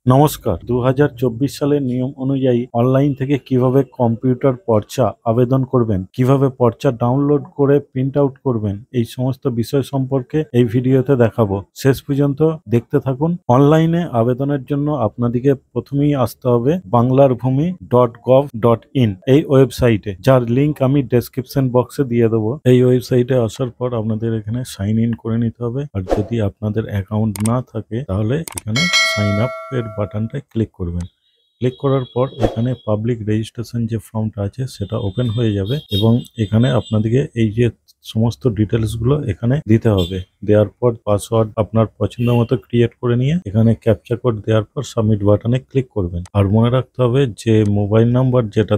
নমস্কার। 2024 সালের নিয়ম অনুযায়ী অনলাইন থেকে কিভাবে কম্পিউটার পর্চা আবেদন করবেন, কিভাবে পর্চা ডাউনলোড করে প্রিন্ট আউট করবেন, এই সমস্ত বিষয় সম্পর্কে এই ভিডিওতে দেখাবো। শেষ পর্যন্ত দেখতে থাকুন। অনলাইনে আবেদনের জন্য আপনাদেরকে প্রথমেই আসতে হবে banglarbhumi.gov.in এই ওয়েবসাইটে, যার লিংক আমি ডেসক্রিপশন বক্সে দিয়ে দেবো। এই ওয়েবসাইটে আসার পর আপনাদের এখানে সাইন ইন করে নিতে হবে, আর যদি আপনাদের অ্যাকাউন্ট না থাকে তাহলে এখানে সাইন আপ এর বাটনটা ক্লিক করবেন। ক্লিক করার পর এখানে পাবলিক রেজিস্ট্রেশন যে ফর্মটা আছে সেটা ওপেন হয়ে যাবে, এবং এখানে আপনাদেরকে এই যে সমস্ত ডিটেলসগুলো এখানে দিতে হবে। দেওয়ার পর পাসওয়ার্ড আপনার পছন্দ মতো ক্রিয়েট করে নিয়ে এখানে ক্যাপচা কোড দেওয়ার পর সাবমিট বাটনে ক্লিক করবেন। আর মনে রাখতে হবে যে মোবাইল নাম্বার যেটা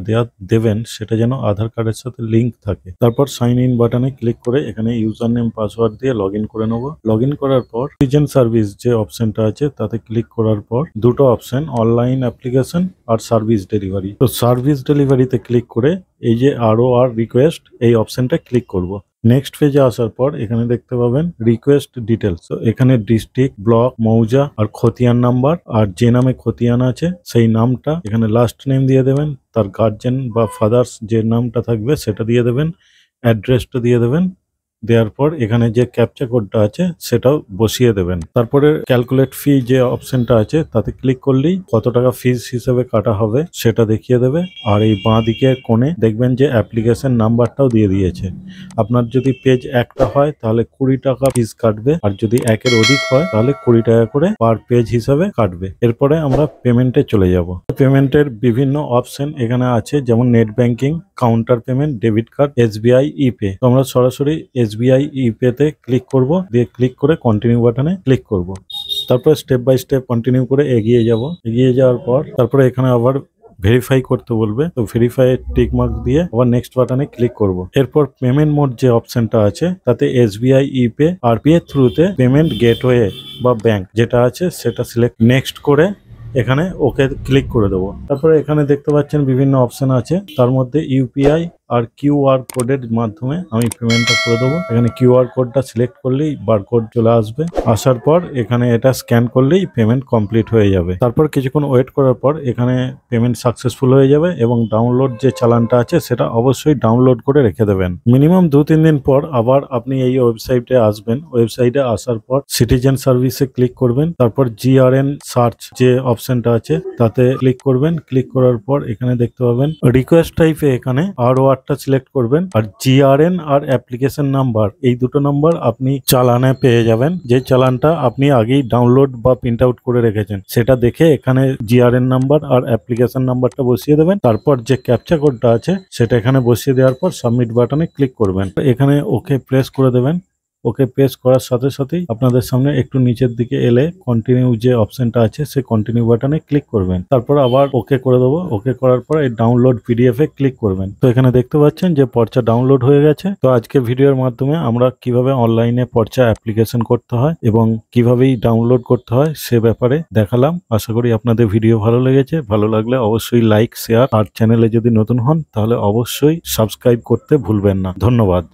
দেবেন সেটা যেন আধার কার্ডের সাথে লিঙ্ক থাকে। তারপর সাইন ইন বাটনে ক্লিক করে এখানে ইউজার নেম পাসওয়ার্ড দিয়ে লগ ইন করে নেবো। লগ ইন করার পর সিটিজেন সার্ভিস যে অপশনটা আছে তাতে ক্লিক করার পর দুটো অপশন, অনলাইন অ্যাপ্লিকেশন আর সার্ভিস ডেলিভারি। তো সার্ভিস ডেলিভারিতে ক্লিক করে এই যে আর রিকোয়েস্ট এই অপশনটা ক্লিক করব। নেক্সট পেজে আসার পর এখানে দেখতে পাবেন রিকোয়েস্ট ডিটেলস। তো এখানে ডিস্ট্রিক্ট, ব্লক, মৌজা আর খতিয়ান নাম্বার, আর যে নামে খতিয়ান আছে সেই নামটা এখানে লাস্ট নেম দিয়ে দেবেন, তার গার্জেন বা ফাদার্স যে নামটা থাকবে সেটা দিয়ে দেবেন, অ্যাড্রেসটা দিয়ে দেবেন। দেওয়ার পর এখানে যে ক্যাপচা কোডটা আছে সেটাও বসিয়ে দেবেন। তারপরে ক্যালকুলেট ফি যে অপশনটা আছে তাতে ক্লিক করলেই কত টাকা ফিস হিসেবে কাটা হবে সেটা দেখিয়ে দেবে। আর এই বাঁ দিকের কোণে দেখবেন যে অ্যাপ্লিকেশন নাম্বারটাও দিয়ে দিয়েছে। আপনার যদি পেজ একটা হয় তাহলে 20 টাকা ফিস কাটবে, আর যদি একের অধিক হয় তাহলে 20 টাকা করে পার পেজ হিসাবে কাটবে। এরপরে আমরা পেমেন্টে চলে যাব। পেমেন্টের বিভিন্ন অপশন এখানে আছে, যেমন net banking, counter payment, debit card, SBI ইপে। তো আমরা সরাসরি SBI ইপে তে ক্লিক করব, দিয়ে ক্লিক করে কন্টিনিউ বাটনে ক্লিক করব। তারপর স্টেপ বাই স্টেপ কন্টিনিউ করে এগিয়ে যাব। এগিয়ে যাওয়ার পর তারপরে এখানে আবার ভেরিফাই করতে বলবে, তো ভেরিফাই টিক মার্ক দিয়ে আবার নেক্সট বাটনে ক্লিক করব। এরপর পেমেন্ট মোড যে অপশনটা আছে তাতে SBI ইপে, RBI থ্রুতে পেমেন্ট গেটওয়ে বা ব্যাংক যেটা আছে সেটা সিলেক্ট নেক্সট করে এখানে ওকে ক্লিক করে দেবো। তারপরে এখানে দেখতে পাচ্ছেন বিভিন্ন অপশন আছে, তার মধ্যে UPI আর QR কোডের মাধ্যমে আমি পেমেন্টটা করে দেবো। এখানে QR কোডটা সিলেক্ট করলেই বারকোড চলে আসবে। আসার পর এখানে এটা স্ক্যান করলেই পেমেন্ট কমপ্লিট হয়ে যাবে। তারপর কিছুক্ষণ ওয়েট করার পর এখানে পেমেন্ট সাকসেসফুল হয়ে যাবে, এবং ডাউনলোড যে চালানটা আছে সেটা অবশ্যই ডাউনলোড করে রেখে দেবেন। মিনিমাম 2-3 দিন পর আবার আপনি এই ওয়েবসাইটে আসবেন। ওয়েবসাইটে আসার পর সিটিজেন সার্ভিসে ক্লিক করবেন, তারপর GRN সার্চ যে অপশনটা আছে তাতে ক্লিক করবেন। ক্লিক করার পর এখানে দেখতে পাবেন রিকোয়েস্ট টাইপে এখানে টা সিলেক্ট করবেন, আর GRN আর অ্যাপ্লিকেশন নাম্বার এই দুটো নাম্বার আপনি চালানে পেয়ে যাবেন। যে চালানটা আপনি আগেই ডাউনলোড বা প্রিন্ট আউট করে রেখেছেন সেটা দেখে এখানে GRN নাম্বার আর অ্যাপ্লিকেশন নাম্বারটা বসিয়ে দেবেন। তারপর যে ক্যাপচা কোডটা আছে সেটা এখানে বসিয়ে দেওয়ার পর সাবমিট বাটনে ক্লিক করবেন। এখানে ওকে প্রেস করে দেবেন। ওকে প্রেস করার সাথে সাথেই আপনাদের সামনে একটু নিচের দিকে এলে কন্টিনিউ যে অপশনটা আছে সেই কন্টিনিউ বাটনে ক্লিক করবেন। তারপর আবার ওকে করে দেবো। ওকে করার পর এই ডাউনলোড PDF এ ক্লিক করবেন। তো এখানে দেখতে পাচ্ছেন যে পর্চা ডাউনলোড হয়ে গেছে। তো আজকে ভিডিওর মাধ্যমে আমরা কিভাবে অনলাইনে পর্চা অ্যাপ্লিকেশন করতে হয় এবং কিভাবেই ডাউনলোড করতে হয় সে ব্যাপারে দেখালাম। আশা করি আপনাদের ভিডিও ভালো লেগেছে। ভালো লাগলে অবশ্যই লাইক, শেয়ার, আর চ্যানেলে যদি নতুন হন তাহলে অবশ্যই সাবস্ক্রাইব করতে ভুলবেন না। ধন্যবাদ।